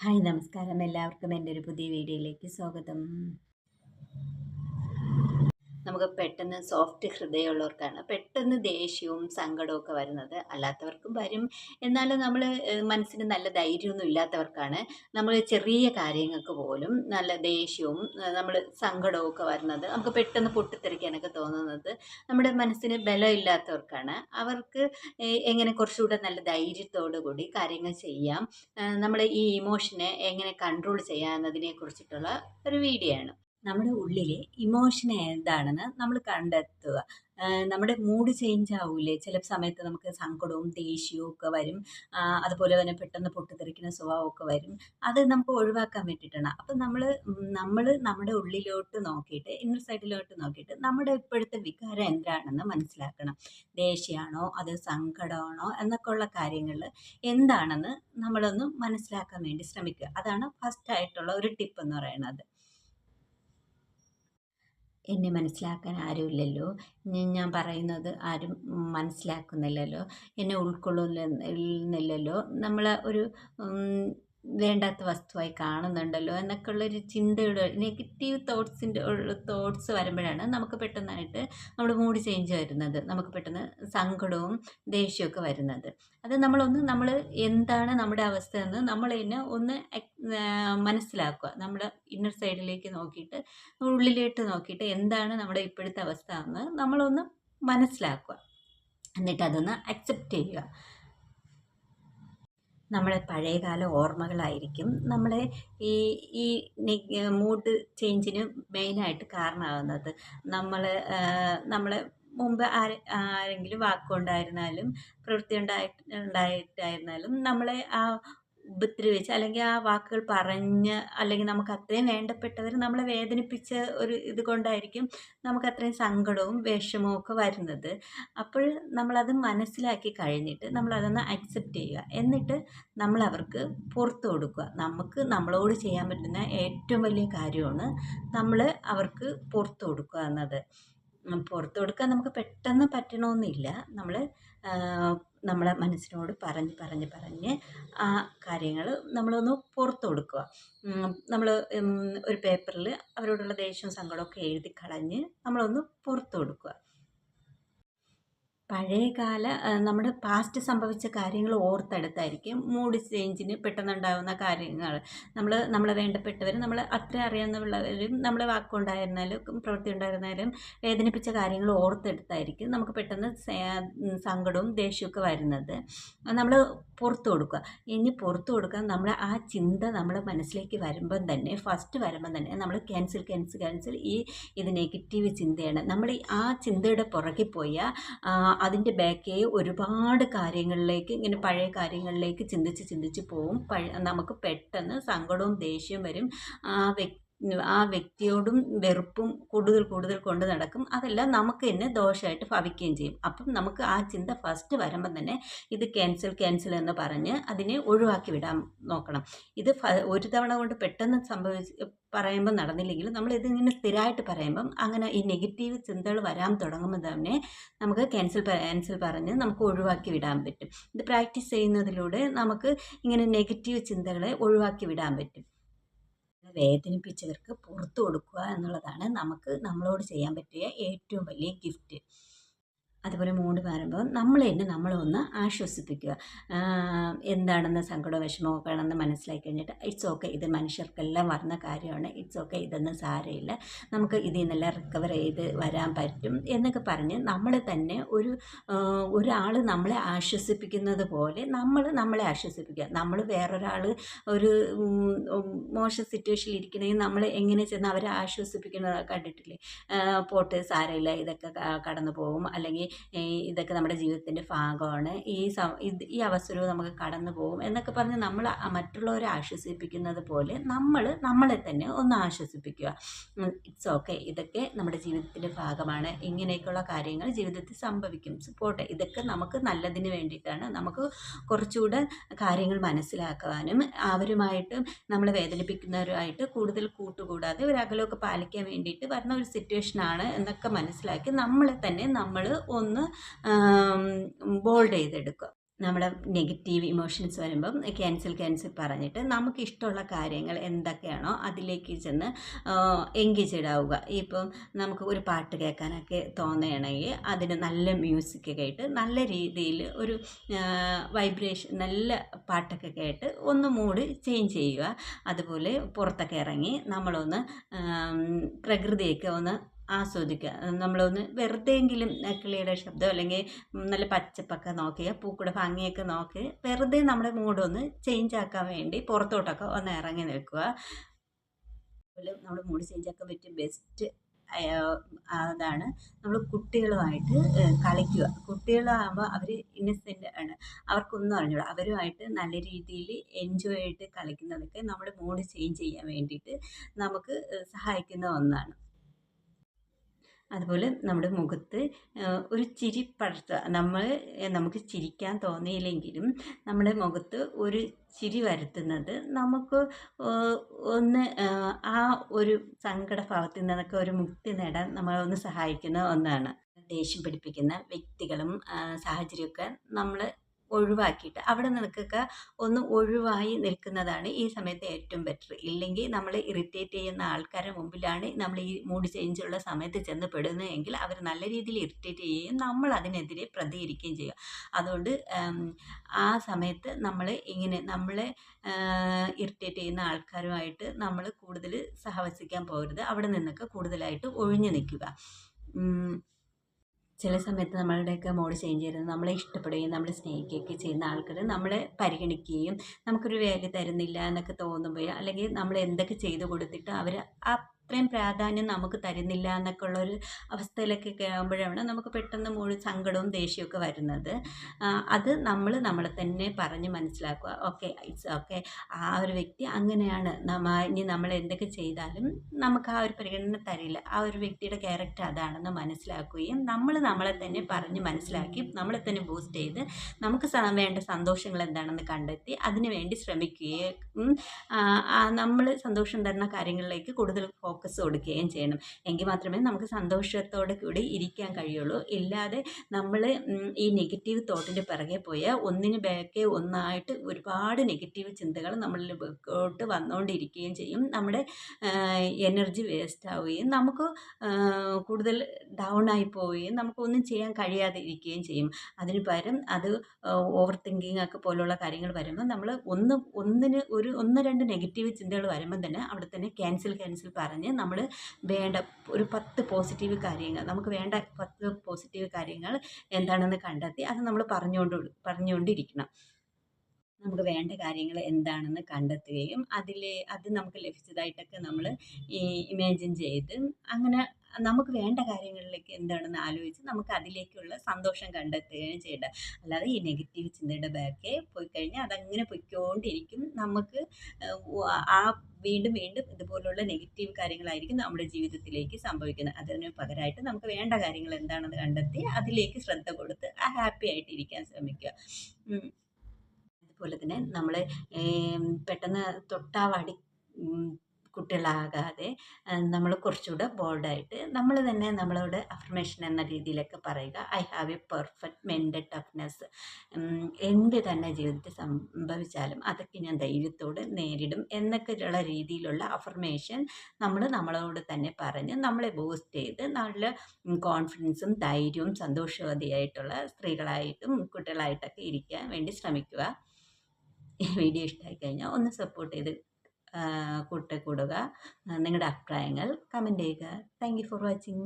Hi നമസ്കാരം. എല്ലാവർക്കും എൻ്റെ ഒരു പുതിയ വീഡിയോയിലേക്ക് സ്വാഗതം. നമുക്ക് പെട്ടെന്ന് സോഫ്റ്റ് ഹൃദയമുള്ളവർക്കാണ് പെട്ടെന്ന് ദേഷ്യവും സങ്കടവും ഒക്കെ വരുന്നത്. അല്ലാത്തവർക്കും വരും. എന്നാലും നമ്മൾ മനസ്സിന് നല്ല ധൈര്യമൊന്നും ഇല്ലാത്തവർക്കാണ് നമ്മൾ ചെറിയ കാര്യങ്ങൾക്ക് പോലും നല്ല ദേഷ്യവും നമ്മൾ സങ്കടവും ഒക്കെ വരുന്നത്. നമുക്ക് പെട്ടെന്ന് പൊട്ടിത്തെറിക്കാനൊക്കെ തോന്നുന്നത് നമ്മുടെ മനസ്സിന് ബലമില്ലാത്തവർക്കാണ്. അവർക്ക് എങ്ങനെ കുറച്ചുകൂടെ നല്ല ധൈര്യത്തോടു കൂടി കാര്യങ്ങൾ ചെയ്യാം, നമ്മൾ ഈ ഇമോഷനെ എങ്ങനെ കൺട്രോൾ ചെയ്യാം എന്നതിനെ കുറിച്ചിട്ടുള്ള ഒരു വീഡിയോ ആണ്. നമ്മുടെ ഉള്ളിലെ ഇമോഷൻ എന്താണെന്ന് നമ്മൾ കണ്ടെത്തുക. നമ്മുടെ മൂഡ് ചേഞ്ച് ആവൂലേ ചില സമയത്ത്, നമുക്ക് സങ്കടവും ദേഷ്യവും ഒക്കെ വരും. അതുപോലെ തന്നെ പെട്ടെന്ന് പൊട്ടിത്തെറിക്കുന്ന സ്വഭാവമൊക്കെ വരും. അത് നമുക്ക് ഒഴിവാക്കാൻ വേണ്ടിയിട്ടാണ്. അപ്പം നമ്മൾ നമ്മുടെ ഉള്ളിലോട്ട് നോക്കിയിട്ട്, ഇന്നർ സൈഡിലോട്ട് നോക്കിയിട്ട് നമ്മുടെ ഇപ്പോഴത്തെ വികാരം എന്താണെന്ന് മനസ്സിലാക്കണം. ദേഷ്യമാണോ അതോ സങ്കടമാണോ എന്നൊക്കെ ഉള്ള കാര്യങ്ങൾ എന്താണെന്ന് നമ്മളൊന്ന് മനസ്സിലാക്കാൻ വേണ്ടി ശ്രമിക്കുക. അതാണ് ഫസ്റ്റ് ആയിട്ടുള്ള ഒരു ടിപ്പ് എന്ന് പറയുന്നത്. എന്നെ മനസ്സിലാക്കാൻ ആരുമില്ലല്ലോ, ഞാൻ പറയുന്നത് ആരും മനസ്സിലാക്കുന്നില്ലല്ലോ, എന്നെ ഉൾക്കൊള്ളുന്നില്ലല്ലോ, നമ്മൾ ഒരു വേണ്ടാത്ത വസ്തുവായി കാണുന്നുണ്ടല്ലോ എന്നൊക്കെ ഉള്ളൊരു ചിന്തയുടെ നെഗറ്റീവ് തോട്ട്സ് വരുമ്പോഴാണ് നമുക്ക് പെട്ടെന്നായിട്ട് നമ്മുടെ മൂഡ് ചേഞ്ച് വരുന്നത്. നമുക്ക് പെട്ടെന്ന് സങ്കടവും ദേഷ്യമൊക്കെ വരുന്നത്. അത് നമ്മൾ എന്താണ് നമ്മുടെ അവസ്ഥ എന്ന് നമ്മൾ തന്നെ ഒന്ന് മനസ്സിലാക്കുക. നമ്മുടെ ഇന്നർ സൈഡിലേക്ക് നോക്കിയിട്ട്, ഉള്ളിലേക്ക് നോക്കിയിട്ട് എന്താണ് നമ്മുടെ ഇപ്പോഴത്തെ അവസ്ഥ എന്ന് നമ്മളൊന്ന് മനസ്സിലാക്കുക. എന്നിട്ട് അതൊന്ന് അക്സെപ്റ്റ് ചെയ്യുക. നമ്മളെ പഴയകാല ഓർമ്മകളായിരിക്കും നമ്മളെ ഈ ഈ മൂഡ് ചേഞ്ചിന് മെയിനായിട്ട് കാരണമാകുന്നത്. നമ്മളെ മുമ്പ് ആരെങ്കിലും വാക്കുകൊണ്ടായിരുന്നാലും പ്രവൃത്തി ഉണ്ടായിട്ടായിരുന്നാലും നമ്മളെ ഉപദ്രവിച്ച്, അല്ലെങ്കിൽ ആ വാക്കുകൾ പറഞ്ഞ്, അല്ലെങ്കിൽ നമുക്ക് അത്രയും വേണ്ടപ്പെട്ടവർ നമ്മളെ വേദനിപ്പിച്ച ഒരു ഇത് കൊണ്ടായിരിക്കും നമുക്ക് അത്രയും സങ്കടവും വിഷമവും ഒക്കെ വരുന്നത്. അപ്പോൾ നമ്മളത് മനസ്സിലാക്കി കഴിഞ്ഞിട്ട് നമ്മളതൊന്ന് അക്സെപ്റ്റ് ചെയ്യുക. എന്നിട്ട് നമ്മളവർക്ക് പുറത്ത് കൊടുക്കുക. നമുക്ക് നമ്മളോട് ചെയ്യാൻ പറ്റുന്ന ഏറ്റവും വലിയ കാര്യമാണ് നമ്മൾ അവർക്ക് പുറത്ത് കൊടുക്കുക എന്നത്. പുറത്ത് കൊടുക്കാൻ നമുക്ക് പെട്ടെന്ന് പറ്റണമെന്നില്ല. നമ്മൾ നമ്മളെ മനസ്സിനോട് പറഞ്ഞ് ആ കാര്യങ്ങൾ നമ്മളൊന്ന് പുറത്ത് കൊടുക്കുക. നമ്മൾ ഒരു പേപ്പറിൽ അവരോടുള്ള ദേഷ്യവും സങ്കടമൊക്കെ എഴുതി കളഞ്ഞ് നമ്മളൊന്ന് പുറത്ത് കൊടുക്കുക. പഴയകാല നമ്മുടെ പാസ്റ്റ് സംഭവിച്ച കാര്യങ്ങൾ ഓർത്തെടുത്തായിരിക്കും മൂഡ് ചേഞ്ചിന് പെട്ടെന്നുണ്ടാകുന്ന കാര്യങ്ങൾ. നമ്മളെ വേണ്ടപ്പെട്ടവർ, നമ്മൾ അത്ര അറിയാവുന്നവരും നമ്മളെ വാക്കുണ്ടായിരുന്നാലും പ്രവൃത്തി ഉണ്ടായിരുന്നാലും വേദനിപ്പിച്ച കാര്യങ്ങൾ ഓർത്തെടുത്തായിരിക്കും നമുക്ക് പെട്ടെന്ന് സങ്കടവും ദേഷ്യമൊക്കെ വരുന്നത്. നമ്മൾ പുറത്ത് കൊടുക്കുക. ഇനി പുറത്ത് കൊടുക്കാൻ നമ്മൾ ആ ചിന്ത നമ്മുടെ മനസ്സിലേക്ക് ഫസ്റ്റ് വരുമ്പം തന്നെ നമ്മൾ ക്യാൻസൽ, ഇത് നെഗറ്റീവ് ചിന്തയാണ്. നമ്മൾ ആ ചിന്തയുടെ പുറകെ പോയാൽ അതിൻ്റെ ബാക്കേ ഒരുപാട് കാര്യങ്ങളിലേക്ക്, ഇങ്ങനെ പഴയ കാര്യങ്ങളിലേക്ക് ചിന്തിച്ച് പോവും. നമുക്ക് പെട്ടെന്ന് സങ്കടവും ദേഷ്യവും വരും. ആ വ്യക്തിയോടും വെറുപ്പും കൂടുതൽ കൊണ്ട് നടക്കും. അതെല്ലാം നമുക്ക് തന്നെ ദോഷമായിട്ട് ഭവിക്കുകയും ചെയ്യും. അപ്പം നമുക്ക് ആ ചിന്ത ഫസ്റ്റ് വരുമ്പം തന്നെ ഇത് ക്യാൻസൽ എന്ന് പറഞ്ഞ് അതിനെ ഒഴിവാക്കി വിടാൻ നോക്കണം. ഇത് ഒരു തവണ കൊണ്ട് പെട്ടെന്ന് പറയുമ്പോൾ നടന്നില്ലെങ്കിൽ നമ്മൾ ഇതിങ്ങനെ സ്ഥിരമായിട്ട് പറയുമ്പം അങ്ങനെ ഈ നെഗറ്റീവ് ചിന്തകൾ വരാൻ തുടങ്ങുമ്പോൾ തന്നെ നമുക്ക് ക്യാൻസൽ പറഞ്ഞ് നമുക്ക് ഒഴിവാക്കി വിടാൻ പറ്റും. ഇത് പ്രാക്ടീസ് ചെയ്യുന്നതിലൂടെ നമുക്ക് ഇങ്ങനെ നെഗറ്റീവ് ചിന്തകളെ ഒഴിവാക്കി വിടാൻ പറ്റും. വേദനിപ്പിച്ചവർക്ക് പുറത്തു കൊടുക്കുക എന്നുള്ളതാണ് നമുക്ക് നമ്മളോട് ചെയ്യാൻ പറ്റിയ ഏറ്റവും വലിയ ഗിഫ്റ്റ്. അതുപോലെ മൂഡ് മാറുമ്പോൾ നമ്മൾ തന്നെ നമ്മളൊന്ന് ആശ്വസിപ്പിക്കുക. എന്താണെന്ന് സങ്കടമോ വിഷമമോ ഒക്കെ ആണെന്ന് മനസ്സിലാക്കി കഴിഞ്ഞിട്ട് ഇറ്റ്സ് ഓക്കെ, ഇത് മനുഷ്യർക്കെല്ലാം വരുന്ന കാര്യമാണ്, ഇറ്റ്സ് ഓക്കെ, ഇതൊന്നും സാരമില്ല, നമുക്ക് ഇതിൽ നിന്നെല്ലാം റിക്കവർ ചെയ്ത് വരാൻ പറ്റും എന്നൊക്കെ പറഞ്ഞ് നമ്മൾ തന്നെ ഒരാൾ നമ്മളെ ആശ്വസിപ്പിക്കുന്നത് പോലെ നമ്മളെ ആശ്വസിപ്പിക്കുക. നമ്മൾ വേറൊരാൾ ഒരു മോശം സിറ്റുവേഷനിൽ ഇരിക്കണമെങ്കിൽ നമ്മൾ എങ്ങനെ ചെന്ന് അവരെ ആശ്വസിപ്പിക്കുന്നത് കണ്ടിട്ടില്ലേ? പോട്ടെ, സാരമില്ല, ഇതൊക്കെ കടന്നു പോകും, അല്ലെങ്കിൽ ഇതൊക്കെ നമ്മുടെ ജീവിതത്തിൻ്റെ ഭാഗമാണ്, ഈ അവസരവും നമുക്ക് കടന്നു പോകും എന്നൊക്കെ പറഞ്ഞ് നമ്മൾ മറ്റുള്ളവരെ ആശ്വസിപ്പിക്കുന്നത് പോലെ നമ്മളെ തന്നെ ഒന്ന് ആശ്വസിപ്പിക്കുക. ഇറ്റ്സ് ഓക്കെ, ഇതൊക്കെ നമ്മുടെ ജീവിതത്തിൻ്റെ ഭാഗമാണ്, ഇങ്ങനെയൊക്കെയുള്ള കാര്യങ്ങൾ ജീവിതത്തിൽ സംഭവിക്കും, പോട്ടെ, ഇതൊക്കെ നമുക്ക് നല്ലതിന് വേണ്ടിയിട്ടാണ്, നമുക്ക് കുറച്ചുകൂടെ കാര്യങ്ങൾ മനസ്സിലാക്കുവാനും അവരുമായിട്ട് നമ്മളെ വേദനിപ്പിക്കുന്നവരുമായിട്ട് കൂടുതൽ കൂട്ടുകൂടാതെ ഒരു അകലമൊക്കെ പാലിക്കാൻ വേണ്ടിയിട്ട് വരുന്ന ഒരു സിറ്റുവേഷനാണ് എന്നൊക്കെ മനസ്സിലാക്കി നമ്മളെ തന്നെ നമ്മൾ ഒന്ന് ബോൾഡ് ചെയ്തെടുക്കുക. നമ്മുടെ നെഗറ്റീവ് ഇമോഷൻസ് വരുമ്പം ക്യാൻസൽ പറഞ്ഞിട്ട് നമുക്ക് ഇഷ്ടമുള്ള കാര്യങ്ങൾ എന്തൊക്കെയാണോ അതിലേക്ക് ചെന്ന് എൻഗേജ്ഡ് ആവുക. ഇപ്പം നമുക്ക് ഒരു പാട്ട് കേൾക്കാനൊക്കെ തോന്നുകയാണെങ്കിൽ അതിന് നല്ല മ്യൂസിക് കേട്ട് നല്ല രീതിയിൽ ഒരു വൈബ്രേഷൻ നല്ല പാട്ടൊക്കെ കേട്ട് ഒന്ന് മൂഡ് ചേഞ്ച് ചെയ്യുക. അതുപോലെ പുറത്തൊക്കെ ഇറങ്ങി നമ്മളൊന്ന് പ്രകൃതിയൊക്കെ ഒന്ന് ആസ്വദിക്കുക. നമ്മളൊന്ന് വെറുതെയെങ്കിലും കിളിയുടെ ശബ്ദം അല്ലെങ്കിൽ നല്ല പച്ചപ്പൊക്കെ നോക്കിയ പൂക്കളുടെ ഭംഗിയൊക്കെ നോക്കി വെറുതെ നമ്മുടെ മൂഡൊന്ന് ചേഞ്ച് ആക്കാൻ വേണ്ടി പുറത്തോട്ടൊക്കെ ഒന്ന് ഇറങ്ങി നിൽക്കുക. അതുപോലെ നമ്മുടെ മൂഡ് ചേഞ്ച് ആക്കാൻ പറ്റിയ ബെസ്റ്റ് അതാണ് നമ്മൾ കുട്ടികളുമായിട്ട് കളിക്കുക. കുട്ടികളാകുമ്പോൾ അവർ ഇന്നസെൻ്റ് ആണ്, അവർക്കൊന്നും അറിഞ്ഞൂടാ. അവരുമായിട്ട് നല്ല രീതിയിൽ എൻജോയ് ആയിട്ട് കളിക്കുന്നതൊക്കെ നമ്മുടെ മൂഡ് ചേഞ്ച് ചെയ്യാൻ വേണ്ടിയിട്ട് നമുക്ക് സഹായിക്കുന്ന ഒന്നാണ്. അതുപോലെ നമ്മുടെ മുഖത്ത് ഒരു ചിരി പടർത്തുക. നമുക്ക് ചിരിക്കാൻ തോന്നിയില്ലെങ്കിലും നമ്മുടെ മുഖത്ത് ഒരു ചിരി വരുത്തുന്നത് നമുക്ക് ഒന്ന് ആ ഒരു സങ്കടഭാവത്തിൽ നിന്നൊക്കെ ഒരു മുക്തി നേടാൻ നമ്മളൊന്ന് സഹായിക്കുന്ന ഒന്നാണ്. ദേഷ്യം പിടിപ്പിക്കുന്ന വ്യക്തികളും സാഹചര്യമൊക്കെ നമ്മൾ ഒഴിവാക്കിയിട്ട് അവിടെ നിന്നൊക്കെ ഒന്ന് ഒഴിവായി നിൽക്കുന്നതാണ് ഈ സമയത്ത് ഏറ്റവും ബെറ്റർ. ഇല്ലെങ്കിൽ നമ്മൾ ഇറിറ്റേറ്റ് ചെയ്യുന്ന ആൾക്കാരുടെ മുമ്പിലാണ് നമ്മൾ ഈ മൂഡ് ചേഞ്ചുള്ള സമയത്ത് ചെന്ന് പെടുന്നതെങ്കിൽ അവർ നല്ല രീതിയിൽ ഇറിറ്റേറ്റ് ചെയ്യുകയും നമ്മൾ അതിനെതിരെ പ്രതികരിക്കുകയും ചെയ്യുക. അതുകൊണ്ട് ആ സമയത്ത് നമ്മൾ ഇങ്ങനെ നമ്മളെ ഇറിറ്റേറ്റ് ചെയ്യുന്ന ആൾക്കാരുമായിട്ട് നമ്മൾ കൂടുതൽ സഹവസിക്കാൻ പോകരുത്. അവിടെ നിന്നൊക്കെ കൂടുതലായിട്ട് ഒഴിഞ്ഞു നിൽക്കുക. ചില സമയത്ത് നമ്മളുടെയൊക്കെ മൂഡ് ചേഞ്ച് ചെയ്ത് നമ്മളെ ഇഷ്ടപ്പെടുകയും നമ്മളെ സ്നേഹിക്കുകയൊക്കെ ചെയ്യുന്ന ആൾക്കാർ നമ്മളെ പരിഗണിക്കുകയും നമുക്കൊരു വാല്യൂ തരുന്നില്ല എന്നൊക്കെ തോന്നുമ്പോൾ, അല്ലെങ്കിൽ നമ്മൾ എന്തൊക്കെ ചെയ്ത് കൊടുത്തിട്ട് അവർ അത്രയും പ്രാധാന്യം നമുക്ക് തരുന്നില്ല എന്നൊക്കെ ഉള്ളൊരു അവസ്ഥയിലൊക്കെ ആകുമ്പോഴാണ് നമുക്ക് പെട്ടെന്ന് മൂഡ് സങ്കടവും ദേഷ്യമൊക്കെ വരുന്നത്. അത് നമ്മളെ തന്നെ പറഞ്ഞ് മനസ്സിലാക്കുക. ഓക്കെ, ഇറ്റ്സ് ഓക്കെ, ആ ഒരു വ്യക്തി അങ്ങനെയാണ്, ഇനി നമ്മൾ എന്തൊക്കെ ചെയ്താലും നമുക്ക് ആ ഒരു പരിഗണന തരില്ല, ആ ഒരു വ്യക്തിയുടെ ക്യാരക്ടർ അതാണെന്ന് മനസ്സിലാക്കുകയും നമ്മളെ തന്നെ പറഞ്ഞ് മനസ്സിലാക്കി നമ്മളെ തന്നെ ബൂസ്റ്റ് ചെയ്ത് നമുക്ക് വേണ്ട സന്തോഷങ്ങൾ എന്താണെന്ന് കണ്ടെത്തി അതിനു വേണ്ടി ശ്രമിക്കുകയും നമ്മൾ സന്തോഷം തരുന്ന കാര്യങ്ങളിലേക്ക് കൂടുതൽ ഫോക്കസ് കൊടുക്കുകയും ചെയ്യണം. എങ്കിൽ മാത്രമേ നമുക്ക് സന്തോഷത്തോടെ കൂടി ഇരിക്കാൻ കഴിയുള്ളൂ. ഇല്ലാതെ നമ്മൾ ഈ നെഗറ്റീവ് തോട്ടിൻ്റെ പിറകെ പോയാൽ ഒന്നിന് ബാക്കെ ഒന്നായിട്ട് ഒരുപാട് നെഗറ്റീവ് ചിന്തകൾ നമ്മളിൽ ബേക്കോട്ട് വന്നുകൊണ്ടിരിക്കുകയും ചെയ്യും. നമ്മുടെ എനർജി വേസ്റ്റ് ആവുകയും നമുക്ക് കൂടുതൽ ഡൗൺ ആയി പോവുകയും നമുക്കൊന്നും ചെയ്യാൻ കഴിയാതെ ഇരിക്കുകയും ചെയ്യും. അതിന് പകരം അത് ഓവർ തിങ്കിങ് ഒക്കെ പോലുള്ള കാര്യങ്ങൾ വരുമ്പോൾ നമ്മൾ ഒന്ന് രണ്ട് നെഗറ്റീവ് ചിന്തകൾ വരുമ്പം തന്നെ അവിടെ തന്നെ ക്യാൻസൽ പറഞ്ഞ് നമ്മൾ വേണ്ട ഒരു 10 പോസിറ്റീവ് കാര്യങ്ങൾ, നമുക്ക് വേണ്ട 10 പോസിറ്റീവ് കാര്യങ്ങൾ എന്താണെന്ന് കണ്ടെത്തി അത് നമ്മൾ പറഞ്ഞുകൊണ്ടിരിക്കണം. നമുക്ക് വേണ്ട കാര്യങ്ങൾ എന്താണെന്ന് കണ്ടെത്തുകയും അത് നമുക്ക് ലഭിച്ചതായിട്ടൊക്കെ നമ്മൾ ഈ ഇമാജിൻ ചെയ്ത് അങ്ങനെ നമുക്ക് വേണ്ട കാര്യങ്ങളിലേക്ക് എന്താണെന്ന് ആലോചിച്ച് നമുക്ക് അതിലേക്കുള്ള സന്തോഷം കണ്ടെത്തുകയും ചെയ്യേണ്ടത്. അല്ലാതെ ഈ നെഗറ്റീവ് ചിന്തയുടെ ബാക്കെ പോയി കഴിഞ്ഞാൽ അതങ്ങനെ പൊയ്ക്കൊണ്ടിരിക്കും. നമുക്ക് ആ വീണ്ടും ഇതുപോലുള്ള നെഗറ്റീവ് കാര്യങ്ങളായിരിക്കും നമ്മുടെ ജീവിതത്തിലേക്ക് സംഭവിക്കുന്നത്. അതിന് പകരമായിട്ട് നമുക്ക് വേണ്ട കാര്യങ്ങൾ എന്താണെന്ന് കണ്ടെത്തി അതിലേക്ക് ശ്രദ്ധ കൊടുത്ത് ഹാപ്പി ആയിട്ട് ഇരിക്കാൻ ശ്രമിക്കുക. അതുപോലെ തന്നെ നമ്മൾ പെട്ടെന്ന് തൊട്ടാവാടി കുട്ടികളാകാതെ നമ്മൾ കുറച്ചുകൂടെ ബോൾഡായിട്ട് നമ്മൾ തന്നെ നമ്മളോട് അഫർമേഷൻ എന്ന രീതിയിലൊക്കെ പറയുക. I have A perfect mental toughness. എന്ത് തന്നെ ജീവിതത്തിൽ സംഭവിച്ചാലും അതൊക്കെ ഞാൻ ധൈര്യത്തോടെ നേരിടും എന്നൊക്കെയുള്ള രീതിയിലുള്ള അഫർമേഷൻ നമ്മളോട് തന്നെ പറഞ്ഞ് നമ്മളെ ബൂസ്റ്റ് ചെയ്ത് നല്ല കോൺഫിഡൻസും ധൈര്യവും സന്തോഷവതിയായിട്ടുള്ള സ്ത്രീകളായിട്ടും കുട്ടികളായിട്ടൊക്കെ ഇരിക്കാൻ വേണ്ടി ശ്രമിക്കുക. ഈ വീഡിയോ ഇഷ്ടമായി കഴിഞ്ഞാൽ ഒന്ന് സപ്പോർട്ട് ചെയ്ത് കൂടുക. നിങ്ങളുടെ അഭിപ്രായങ്ങൾ കമൻറ്റ് ചെയ്യുക. Thank you for watching.